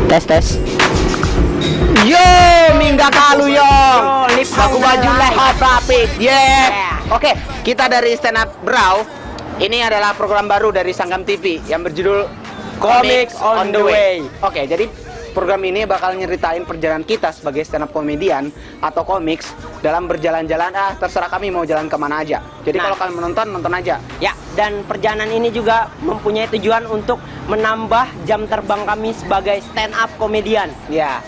Tes tes. Yo, Mingga Kaluyong. Aku baju leher rapid. Oke, kita dari Stand Up Bro. Ini adalah program baru dari Sangam TV yang berjudul Comics on the Way. Oke, jadi program ini bakal nyeritain perjalanan kita sebagai stand up komedian atau komiks dalam berjalan-jalan. Terserah kami mau jalan kemana aja. Jadi kalau kalian menonton, nonton aja. Ya, dan perjalanan ini juga mempunyai tujuan untuk menambah jam terbang kami sebagai stand up komedian. Ya,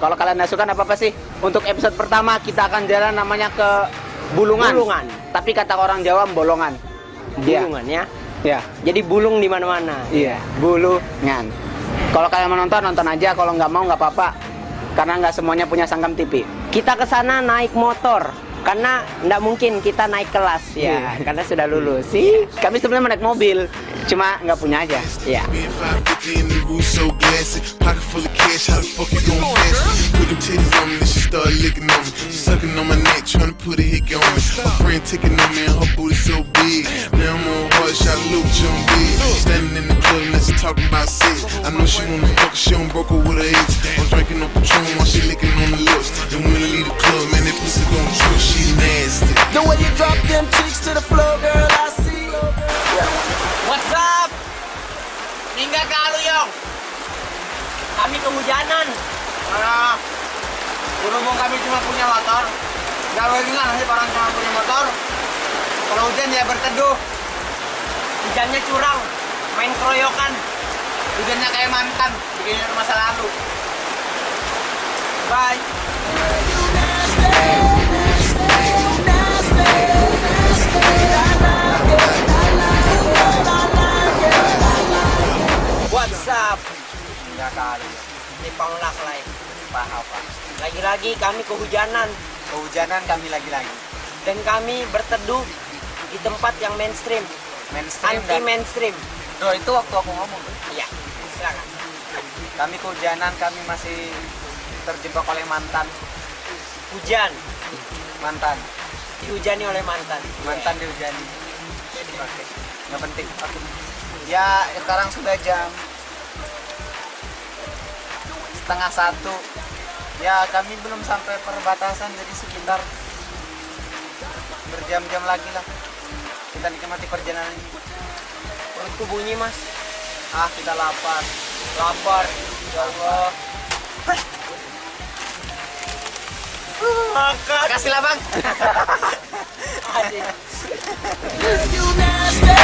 kalau kalian nggak suka apa-apa sih. Untuk episode pertama kita akan jalan namanya ke Bulungan. Bulungan. Tapi kata orang Jawa bolongan. Bulungan ya. Ya. Jadi bulung di mana-mana. Iya, Bulungan. Kalau kalian menonton, nonton aja. Kalau nggak mau, nggak apa-apa. Karena nggak semuanya punya Sangam TV. Kita ke sana naik motor karena nggak mungkin kita naik kelas ya, karena sudah lulus. Sih, kami sebenarnya naik mobil, cuma nggak punya aja. Ya. The way you drop them cheeks to the floor, girl, I see. What's up? Mingga Kaluyong. Kami kehujanan. Berhubung kami cuma punya motor, nggak boleh nasib orang cuma punya motor. Kalau hujan ya berteduh. Hujannya curang, main keroyokan. Hujannya kayak mantan, bikin masa lalu. Bye. What's up? Nggak kali. Di Panglak Live. Apa? Lagi-lagi kami kehujanan Kehujanan kami lagi-lagi. dan kami berteduh di tempat yang mainstream, anti mainstream. Bro, itu waktu aku ngomong. Iya, silakan. Kami kehujanan, kami masih terjebak oleh mantan. Hujan, Mantan dihujani oleh mantan. dihujani. Oke, nggak penting. Oke. Ya, sekarang sudah jam 12:30. Ya, kami belum sampai perbatasan, jadi sekitar berjam-jam lagi lah kita nikmati perjalanan ini. Perutku bunyi, Mas. Kita lapar. Ya Allah. Makan. Kasih lah, Bang. Adik. You nasty,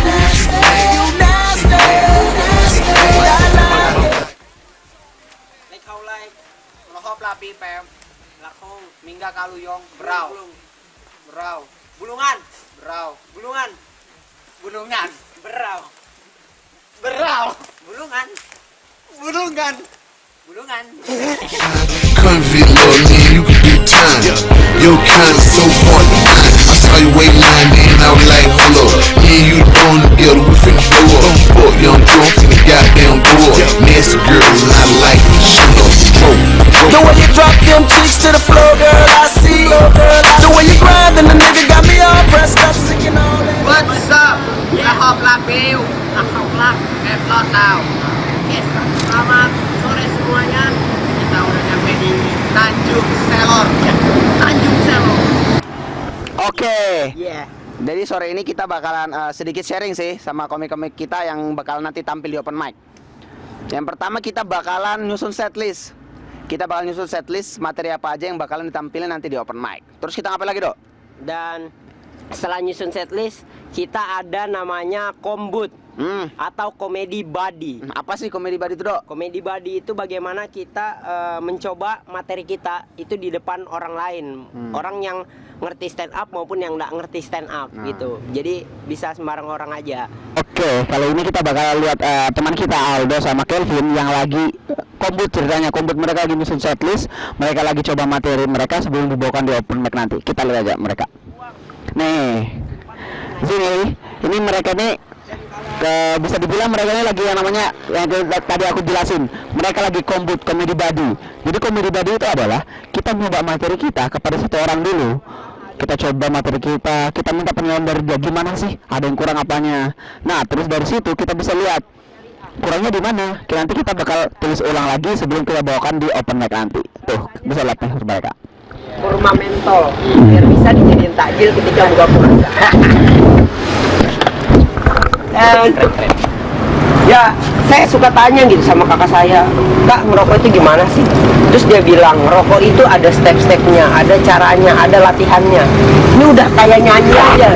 nasty, you nasty, nasty. I like it. Like how like Lohop lapi pem. lakong Mingga Kaluyong. Brau. Bulungan, Brau. bulungan, Bulungan. berau, Brau. bulungan, Bulungan. bulungan. Convy, little man, you can do time. Your kind is so hard to find. I saw you wait line in, I was like, hold up. Me and you throwing together, we finna blow up. Fuck young drunk in the goddamn door. Nasty girl, and I like it. Shut up, The way you drop them cheeks to the floor, girl, I see. The way you grind and the nigga got me all pressed up, singing all that. What's up? Lohop lapi. Lohop lap. Eplot now. Yes, selamat sore semuanya. Kita udah nyampe di Tanjung Selor. Tanjung Selor. Oke. Yeah. Jadi sore ini kita bakalan sedikit sharing sih sama komik-komik kita yang bakal nanti tampil di open mic. Yang pertama kita bakalan nyusun setlist. Kita bakal nyusun setlist materi apa aja yang bakalan ditampilin nanti di open mic. Terus kita ngapain lagi, Dok? Dan setelah nyusun setlist, kita ada namanya kombut atau komedi buddy. Apa sih komedi body itu, Dok? Komedi buddy itu bagaimana kita mencoba materi kita itu di depan orang lain, orang yang ngerti stand up maupun yang nggak ngerti stand up gitu. Jadi bisa sembarang orang aja. Oke, kali ini kita bakal lihat teman kita Aldo sama Kelvin yang lagi kombut ceritanya. Kombut mereka lagi nyusun setlist, mereka lagi coba materi mereka sebelum dibawakan di open mic nanti. Kita lihat aja mereka. Nih, sini, ini mereka nih bisa dibilang mereka ini lagi yang namanya yang tadi aku jelasin. Mereka lagi kombut komedi body. Jadi komedi body itu adalah kita nyoba materi kita kepada satu orang dulu. Kita coba materi kita minta penilaian dari dia gimana sih, ada yang kurang apanya. Nah terus dari situ kita bisa lihat kurangnya di mana? Nanti kita bakal tulis ulang lagi sebelum kita bawakan di open mic nanti. Tuh, bisa lihat nih mereka. Kurma mentol biar bisa dijadiin takjil ketika buka puasa. Ya, saya suka tanya gitu sama kakak saya, Kak, ngerokok itu gimana sih? Terus dia bilang, ngerokok itu ada step-stepnya, ada caranya, ada latihannya. Ini udah kayak nyanyi aja.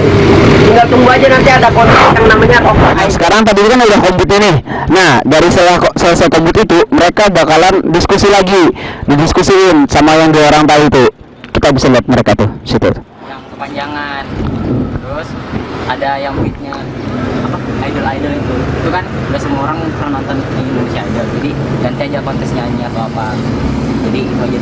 Tinggal tunggu aja nanti ada konten yang namanya rokok. Nah, sekarang tadi kan udah komput ini. Nah, dari selesai komput itu, mereka bakalan diskusi lagi, didiskusiin sama yang dua orang tadi itu. Kita bisa lihat mereka tuh, situ. Yang kepanjangan, terus ada yang beatnya apa, idol itu kan udah semua orang pernah nonton di Indonesia Idol, jadi ganti aja kontes nyanyi atau apa, jadi itu aja.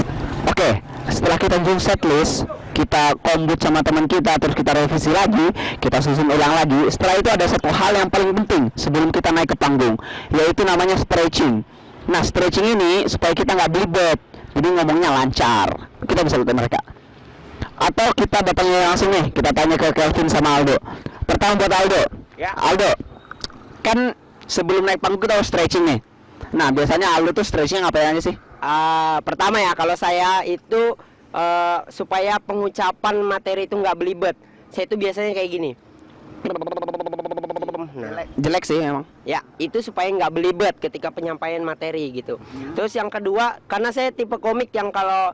Oke, setelah kita bikin setlist, kita kombut sama teman kita, terus kita revisi lagi, kita susun ulang lagi. Setelah itu ada satu hal yang paling penting sebelum kita naik ke panggung, yaitu namanya stretching. Nah, stretching ini supaya kita nggak belibet, jadi ngomongnya lancar. Kita bisa lihat mereka. Atau kita datangnya langsung nih, kita tanya ke Kelvin sama Aldo. Pertama buat Aldo. Ya. Aldo, kan sebelum naik panggung kita harus stretching nih. Nah, biasanya Aldo tuh stretching ngapain aja sih? Pertama ya, kalau saya itu supaya pengucapan materi itu nggak belibet, saya itu biasanya kayak gini. Nah, Jelek sih emang. ya itu supaya nggak belibet ketika penyampaian materi gitu. Terus yang kedua, karena saya tipe komik yang kalau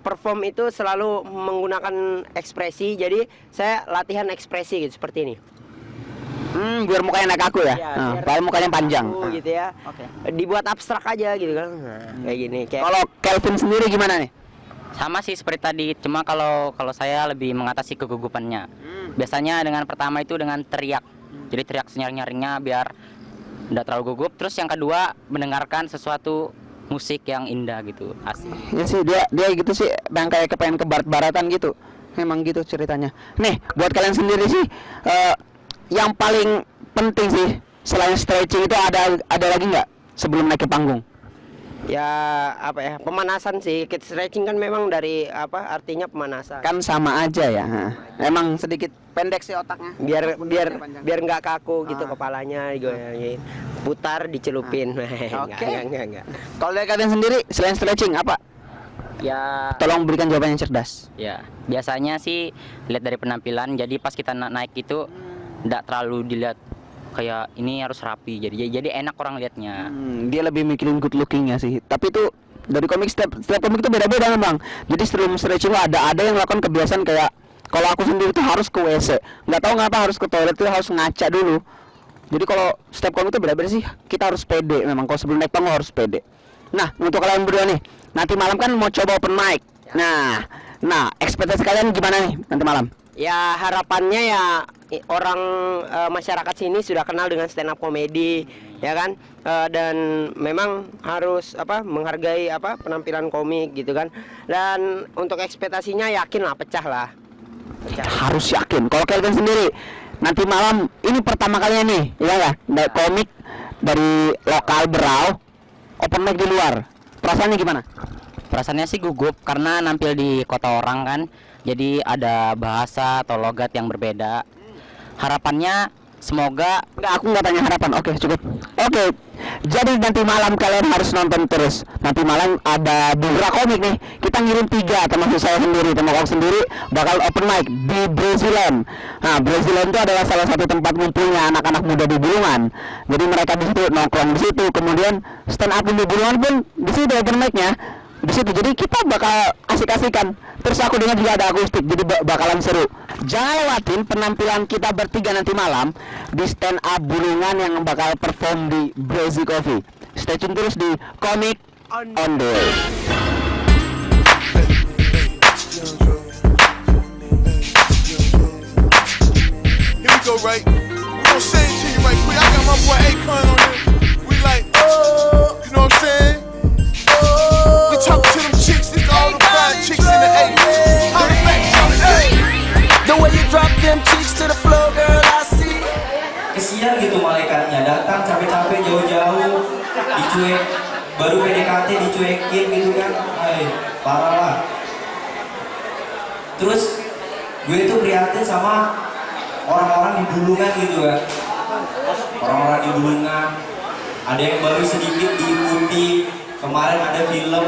perform itu selalu menggunakan ekspresi, jadi saya latihan ekspresi gitu seperti ini. Biar mukanya naik aku ya. Ya, Nah, biar paling mukanya panjang. aku Nah. gitu ya. Oke. Dibuat abstrak aja gitu kan. Nah, kayak gini. Kayak Kalau Kelvin sendiri gimana nih? Sama sih seperti tadi, cuma kalau saya lebih mengatasi kegugupannya. Biasanya dengan pertama itu dengan teriak, jadi teriak senyaring-nyaringnya biar tidak terlalu gugup. Terus yang kedua, mendengarkan sesuatu musik yang indah gitu, asik. Ya sih dia gitu sih, yang kayak kepengen ke barat-baratan gitu. Memang gitu ceritanya. Nih, buat kalian sendiri sih, yang paling penting sih selain stretching itu ada lagi nggak sebelum naik ke panggung? ya apa ya, pemanasan sih. Stretching kan memang dari apa, artinya pemanasan. Kan sama aja ya. Emang sedikit pendek sih otaknya. Biar nggak kaku gitu, Ah. kepalanya digoyangin, putar dicelupin. Oke. Enggak. Kalau dari kalian sendiri selain stretching apa? Ya, Tolong berikan jawaban yang cerdas. ya biasanya sih lihat dari penampilan. Jadi pas kita naik itu tidak terlalu dilihat kayak ini harus rapi. Jadi enak orang lihatnya. Dia lebih mikirin good lookingnya sih. Tapi itu dari komik setiap komik itu beda-beda memang. Jadi sebelum stretching ada yang melakukan kebiasaan kayak kalau aku sendiri tuh harus ke WC. Nggak tahu ngapa harus ke toilet tuh harus ngaca dulu. Jadi kalau setiap komik itu beda-beda sih. Kita harus pede memang. Kalau sebelum naik panggung harus pede. Nah, untuk kalian berdua nih, nanti malam kan mau coba open mic. Nah, ekspektasi kalian gimana nih nanti malam? Ya harapannya ya orang masyarakat sini sudah kenal dengan stand up comedy, ya kan. Dan memang harus menghargai penampilan komik gitu kan. Dan untuk ekspektasinya yakin lah, pecah lah. Harus yakin. Kalau kalian sendiri nanti malam ini pertama kalinya nih, ya nggak? Naik komik dari lokal Berau, open mic di luar. Perasaannya gimana? Perasaannya sih gugup karena nampil di kota orang kan. Jadi ada bahasa atau logat yang berbeda. Harapannya semoga Aku nggak tanya harapan. Oke, cukup. Oke. Jadi nanti malam kalian harus nonton terus. Nanti malam ada Bugra Komik nih. Kita ngirim 3, termasuk saya sendiri, termasuk aku sendiri bakal open mic di Brazilian. Nah, Brazilian itu adalah salah satu tempat ngumpulnya anak-anak muda di Bulungan. Jadi mereka di situ nongkrong di situ, kemudian stand up di Bulungan pun di situ open mic-nya. Di situ. Jadi kita bakal asik-asikan. Terus aku dengar juga ada akustik, jadi bakalan seru. Jangan lewatin penampilan kita bertiga nanti malam di stand up Bulungan yang bakal perform di Brazy Coffee. Stay tune terus di Komik on the Way. Here we go, right? I'm gonna say it to you right quick. I got my boy Akon on this. We like, oh, you know what I'm saying? We talk to them chicks, it's all the fine chicks in the A. How the back, The way you drop them cheeks to the floor, girl, I see. Kesian gitu malaikatnya, datang capek-capek jauh-jauh dicuek, baru PDKT dicuekin gitu kan. Parah lah. Terus gue tuh prihatin sama orang-orang di Bulungan gitu kan. orang-orang di Bulungan, ada yang baru sedikit diikuti. Kemarin ada film.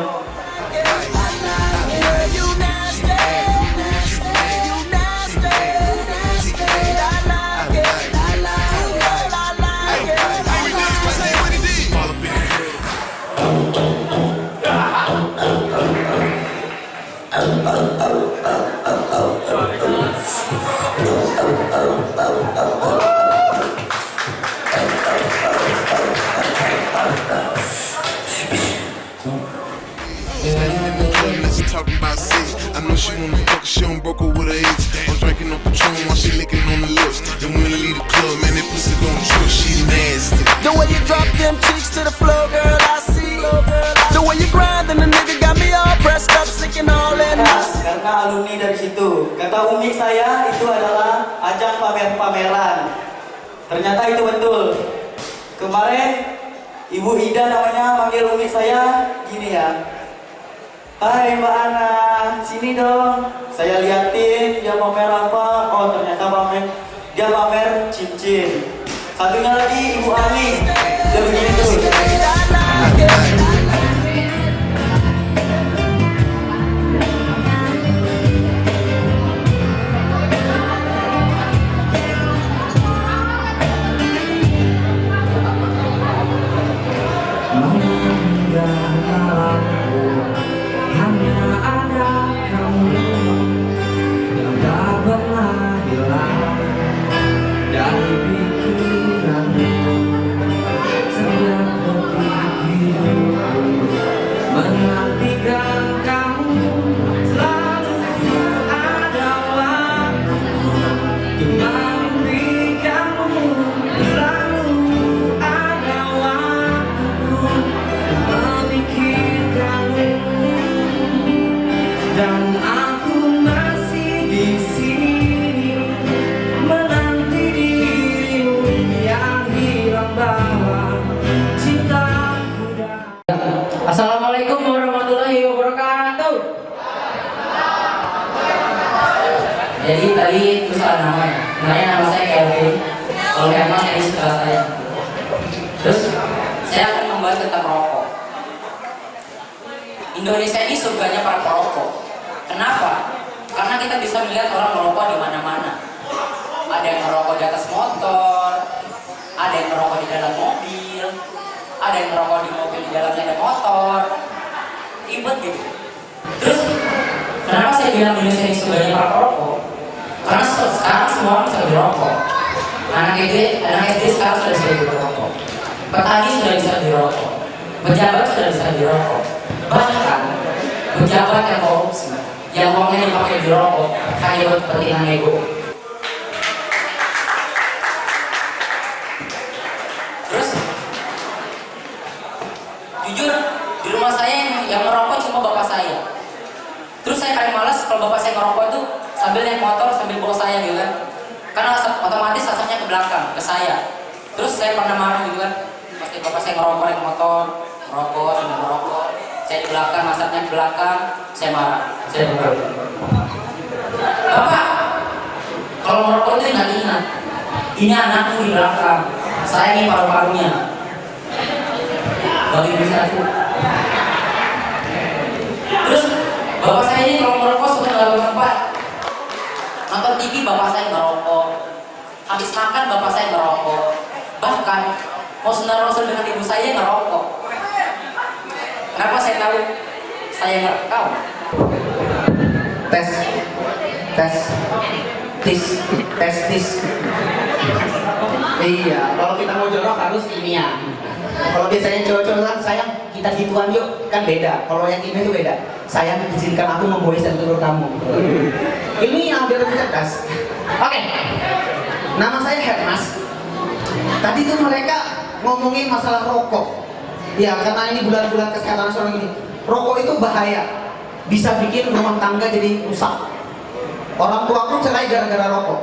Let's talk about sex. I know she wanna fuck, she don't broke her with her ex. I'm drinking on Patron while she licking on the lips. And when I leave the club, man, that pussy gon' trip. She nasty. The way you drop them cheeks to the floor, girl, I see. The way you grind and the nigga got me all pressed up, sinking all in. Karena alumni dari situ. Kata umi saya itu adalah ajang pamer-pameran. Ternyata itu betul. Kemarin Ibu Ida namanya manggil umi saya gini ya. Hai Mbak Ana, sini dong. Saya liatin dia pamer apa. Oh ternyata dia pamer cincin. Satunya lagi Ibu Ani. Dia begini tuh. Assalamualaikum warahmatullahi wabarakatuh. Jadi tadi itu salah namanya. Nama saya Kelvin. Kalau Kelvin saya di sebelah saya. Terus saya akan membahas tentang rokok. Indonesia ini surganya para perokok. Kenapa? Karena kita bisa melihat orang merokok di mana-mana. Ada yang merokok di atas motor, ada yang merokok di dalam mobil, ada yang merokok di mobil di dalamnya ada motor, ribet gitu. Terus kenapa saya bilang Indonesia ini surganya para perokok? Karena sekarang semua orang bisa dirokok. Anak SD sekarang sudah bisa dirokok. Petani sudah bisa dirokok. Pejabat sudah bisa dirokok. Bahkan pejabat yang korupsi, yang uangnya dipakai dirokok hanya buat kepentingan ego. Terus jujur di rumah saya yang merokok cuma bapak saya. Terus saya paling malas kalau bapak saya ngerokok itu sambil naik motor sambil bawa saya gitu kan. Karena otomatis asapnya ke belakang ke saya. Terus saya pernah marah gitu kan. Pasti bapak saya ngerokok naik motor, ngerokok sambil ngerokok. Saya di belakang, asapnya ke belakang, saya marah. Saya marah. Bapak, kalau ngerokok itu ingat. Ini anakku di belakang. Saya ini paru-parunya. Bagi bisa aku. Terus bapak saya ini kalau merokok suka nggak tempat. Nonton TV bapak saya ngerokok. Habis makan bapak saya ngerokok. Bahkan mau senang-senang dengan ibu saya ngerokok. Kenapa saya tahu? Saya ngerekam. Tes. Iya, kalau kita mau jorok harus kimia. Kalau biasanya cowok-cowok kan sayang kita gituan yuk, kan beda. Kalau yang kimia itu beda. Sayang izinkan aku memboyiskan telur kamu. Ilmiah biar lebih cerdas. Oke. Nama saya Hermas. Tadi tuh mereka ngomongin masalah rokok. Ya, karena ini bulan-bulan kesehatan nasional ini. Rokok itu bahaya. Bisa bikin rumah tangga jadi rusak. Orang tuaku cerai gara-gara rokok.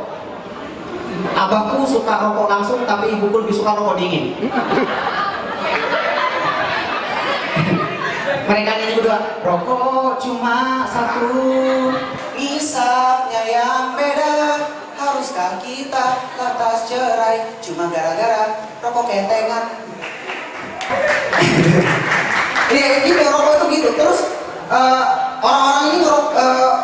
Abahku suka rokok langsung, tapi ibuku lebih suka rokok dingin. Mereka nyanyi berdua, rokok cuma satu, isapnya yang beda, haruskah kita lantas cerai cuma gara-gara rokok kentengan? Iya, gitu, rokok itu gitu. Terus orang-orang ini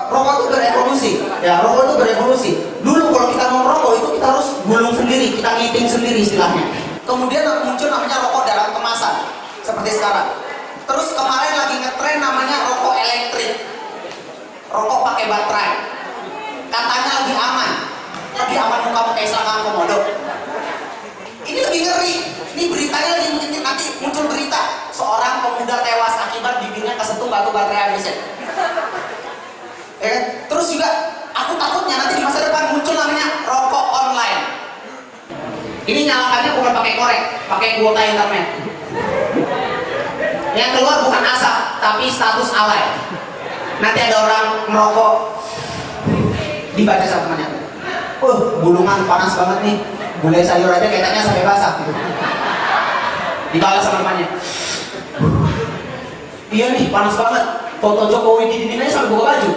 rokok itu berevolusi. Ya, rokok itu berevolusi. Dulu kalau kita mau merokok itu kita harus gulung sendiri, kita ngiting sendiri istilahnya. Kemudian muncul namanya rokok dalam kemasan seperti sekarang. Terus kemarin lagi ngetren namanya rokok elektrik. Rokok pakai baterai. Katanya lebih aman. Lebih aman muka kayak selangkang komodo. Ini lebih ngeri. Ini beritanya lagi nanti muncul berita seorang pemuda tewas akibat bibirnya kesentuh batu baterai habisnya. Ya kan? Terus juga aku takutnya nanti di masa depan muncul namanya rokok online. Ini nyalakannya bukan pakai korek, pakai kuota internet. Yang keluar bukan asap, tapi status alay. Nanti ada orang merokok, dibaca sama temannya. Bulungan panas banget nih. Gulai sayur aja kayaknya sampai basah. Dibalas sama temannya. Iya nih, panas banget. Foto Jokowi di dinding aja sampai buka baju.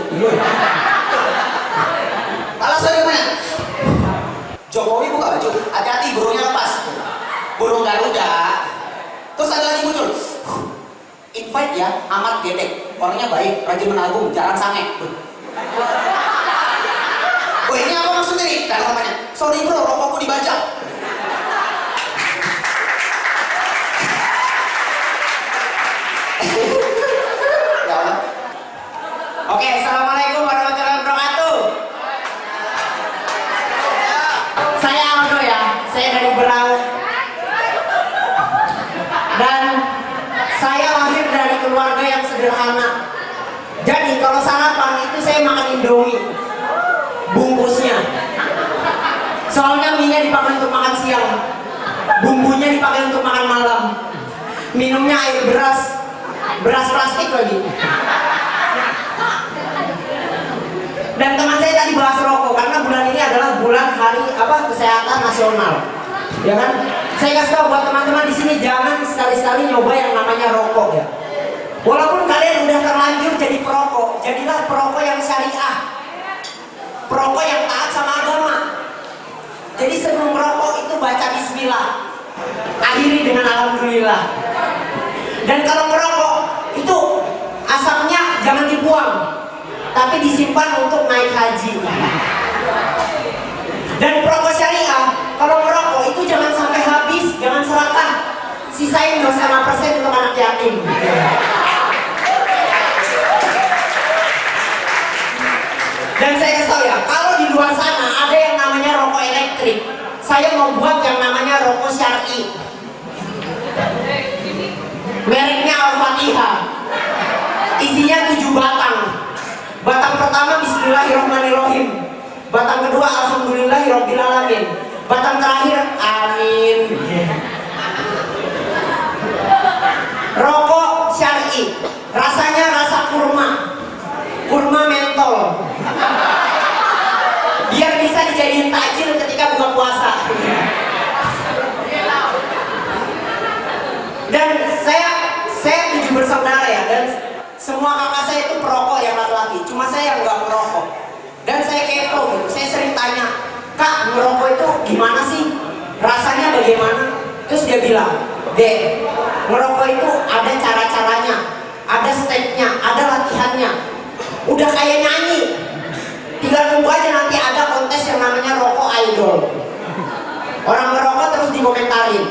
Alasannya mana? Jokowi buka baju, hati-hati burungnya lepas. Burung Garuda. Terus ada lagi muncul. Invite ya, amat gedek. Orangnya baik, rajin menabung, jarang sange. Ini apa maksudnya nih? Kata namanya. Sorry bro, rokokku dibajak. Ya Allah. Oke, assalamualaikum warahmatullahi wabarakatuh. Saya Aldo ya, saya dari Berau. Dan saya lahir dari keluarga yang sederhana. Jadi kalau sarapan itu saya makan Indomie bungkusnya. Soalnya minyak dipakai untuk makan siang, bumbunya dipakai untuk makan malam, minumnya air beras plastik lagi. Dan teman saya tadi bahas rokok karena bulan ini adalah bulan hari kesehatan nasional, ya kan? Saya kasih tahu buat teman-teman di sini jangan sekali-sekali nyoba yang namanya rokok ya. Walaupun kalian udah terlanjur jadi perokok, jadilah perokok yang syariah, perokok yang taat sama agama. Jadi sebelum merokok itu baca bismillah, akhiri dengan alhamdulillah. Dan kalau merokok itu asapnya jangan dibuang, tapi disimpan untuk naik haji. Dan perokok syariah, kalau merokok itu jangan sampai habis, jangan serakah, sisain 25% untuk anak yatim. Dan saya kasih tahu ya, kalau di luar sana ada yang namanya rokok elektrik, saya mau buat yang namanya rokok syar'i. Mereknya Al-Fatihah. Isinya 7 batang. Batang pertama Bismillahirrahmanirrahim. Batang kedua Alhamdulillahirrahmanirrahim. Batang terakhir Amin. Rokok syar'i, rasanya rasa kurma mentol. Biar bisa dijadiin takjil ketika buka puasa. Dan saya 7 bersaudara ya, dan semua kakak saya itu perokok yang laki-laki, cuma saya yang nggak merokok. Dan saya kepo gitu, saya sering tanya, Kak, merokok itu gimana sih? Rasanya bagaimana? Terus dia bilang, Dek, merokok itu ada cara-caranya, ada stepnya, ada latihannya. Udah kayak nyanyi. Tinggal tunggu aja nanti ada kontes yang namanya rokok idol. Orang merokok terus dikomentarin.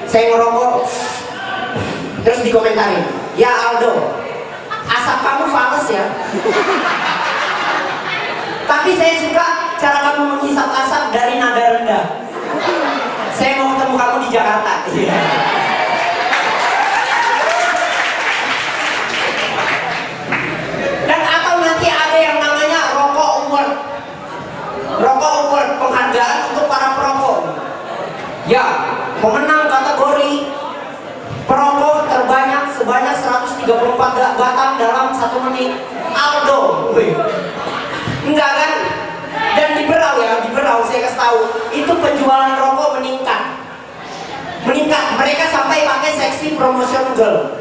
Saya ngerokok terus dikomentarin, ya Aldo, asap kamu fales ya. Tapi saya suka cara kamu menghisap asap dari nada rendah. Saya mau ketemu kamu di Jakarta. Dan atau nanti ada yang namanya rokok award. Rokok award, penghargaan untuk para perokok. Ya, pemenang kategori perokok terbanyak sebanyak 134 batang dalam 1 menit, Aldo. Enggak kan? Dan di Berau ya, di Berau saya kasih tahu, itu penjualan rokok meningkat. Mereka sampai pakai seksi promotion girl,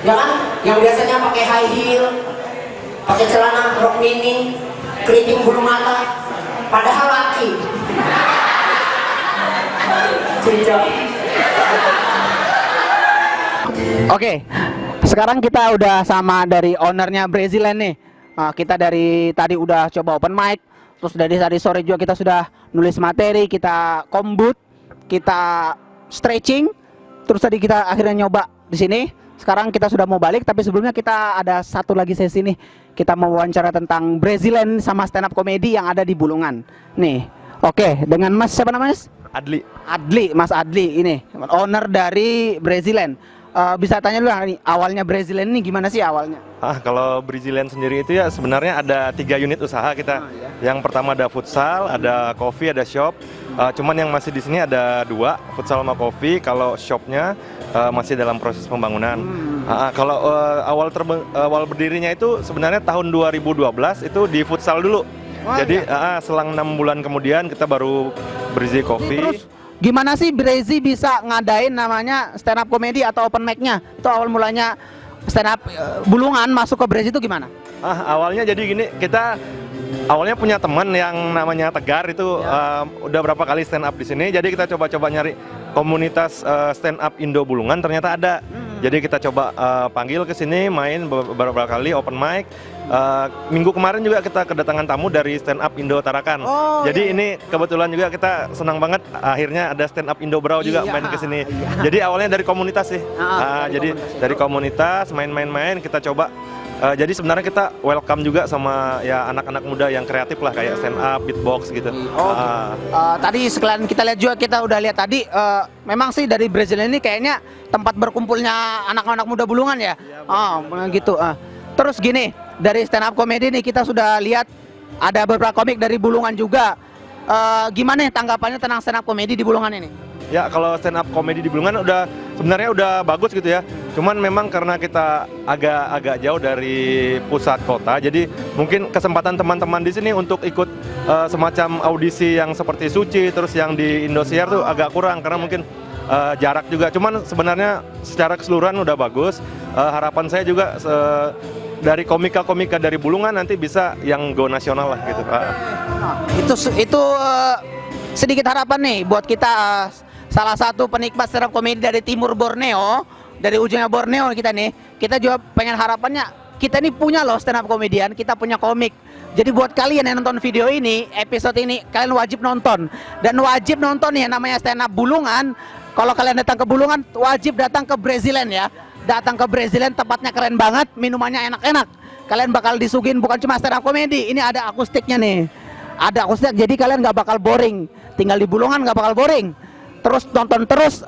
ya kan? Yang biasanya pakai high heel, pakai celana rok mini, keriting bulu mata. padahal laki. Cicok. Oke, sekarang kita udah sama dari ownernya Brazilian nih. Kita dari tadi udah coba open mic, terus dari tadi sore juga kita sudah nulis materi, kita kombut, kita stretching, terus tadi kita akhirnya nyoba di sini. Sekarang kita sudah mau balik, tapi sebelumnya kita ada satu lagi sesi nih. Kita mau wawancara tentang Brazilian sama stand up comedy yang ada di Bulungan. Nih, oke, dengan Mas siapa namanya? Adli, Mas Adli ini owner dari Brazilian. Bisa tanya dulu nih, awalnya Brazilian ini gimana sih awalnya? Kalau Brazilian sendiri itu ya sebenarnya ada 3 unit usaha kita. Yang pertama ada futsal, ada coffee, ada shop. Cuman yang masih di sini ada 2, futsal sama coffee. Kalau shopnya masih dalam proses pembangunan. Kalau awal berdirinya itu sebenarnya tahun 2012 itu di futsal dulu. Jadi selang 6 bulan kemudian kita baru Breezy Coffee. Terus gimana sih Breezy bisa ngadain namanya stand up comedy atau open mic-nya? Itu awal mulanya stand up Bulungan masuk ke Breezy itu gimana? Awalnya jadi gini, kita awalnya punya teman yang namanya Tegar itu udah berapa kali stand up di sini. Jadi kita coba-coba nyari komunitas stand up Indo Bulungan, ternyata ada. Jadi kita coba panggil ke sini main beberapa kali open mic. Minggu kemarin juga kita kedatangan tamu dari stand up Indo Tarakan. Jadi ini kebetulan juga kita senang banget akhirnya ada stand up Indo Brau juga main ke sini. Jadi awalnya dari komunitas sih. Dari komunitas main-main kita coba. Jadi sebenarnya kita welcome juga sama ya anak-anak muda yang kreatif lah kayak stand up, beatbox gitu. Tadi sekalian kita lihat juga, kita udah lihat tadi memang sih dari Brazilian ini kayaknya tempat berkumpulnya anak-anak muda Bulungan ya. Gitu. Terus gini, dari stand up comedy nih kita sudah lihat ada beberapa komik dari Bulungan juga. Gimana tanggapannya tentang stand up comedy di Bulungan ini? Ya kalau stand up comedy di Bulungan sebenarnya udah bagus gitu ya. Cuman memang karena kita agak jauh dari pusat kota, jadi mungkin kesempatan teman-teman di sini untuk ikut semacam audisi yang seperti Suci, terus yang di Indosiar tuh agak kurang karena mungkin jarak juga. Cuman sebenarnya secara keseluruhan udah bagus. Harapan saya juga dari komika-komika dari Bulungan nanti bisa yang go nasional lah gitu. Itu sedikit harapan nih buat kita, salah satu penikmat stand up comedy dari timur Borneo, dari ujungnya Borneo kita nih. Kita juga pengen harapannya kita ini punya loh stand up komedian, kita punya komik. Jadi buat kalian yang nonton video ini, episode ini, kalian wajib nonton. Dan wajib nonton ya namanya stand up Bulungan. Kalau kalian datang ke Bulungan, wajib datang ke Brazilian ya. Datang ke Brazilian, tempatnya keren banget, minumannya enak-enak. Kalian bakal disuguhin bukan cuma stand up comedy, ini ada akustiknya nih. Ada akustik, jadi kalian nggak bakal boring. Tinggal di Bulungan nggak bakal boring. Terus nonton terus,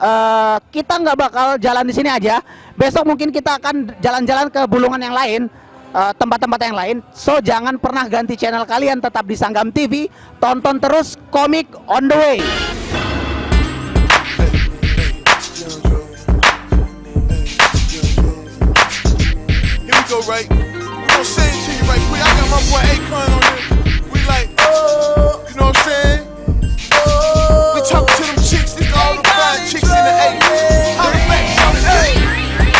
kita nggak bakal jalan di sini aja. Besok mungkin kita akan jalan-jalan ke Bulungan yang lain, tempat-tempat yang lain. So jangan pernah ganti channel kalian, tetap di Sanggam TV. Tonton terus Komik on the Way. Go right. We gonna say it to you right quick. I got my boy Akon on here. We like, you know what I'm saying? We talk to them chicks. These all the fine chicks in the A.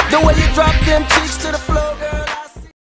The way you drop them cheeks to the floor.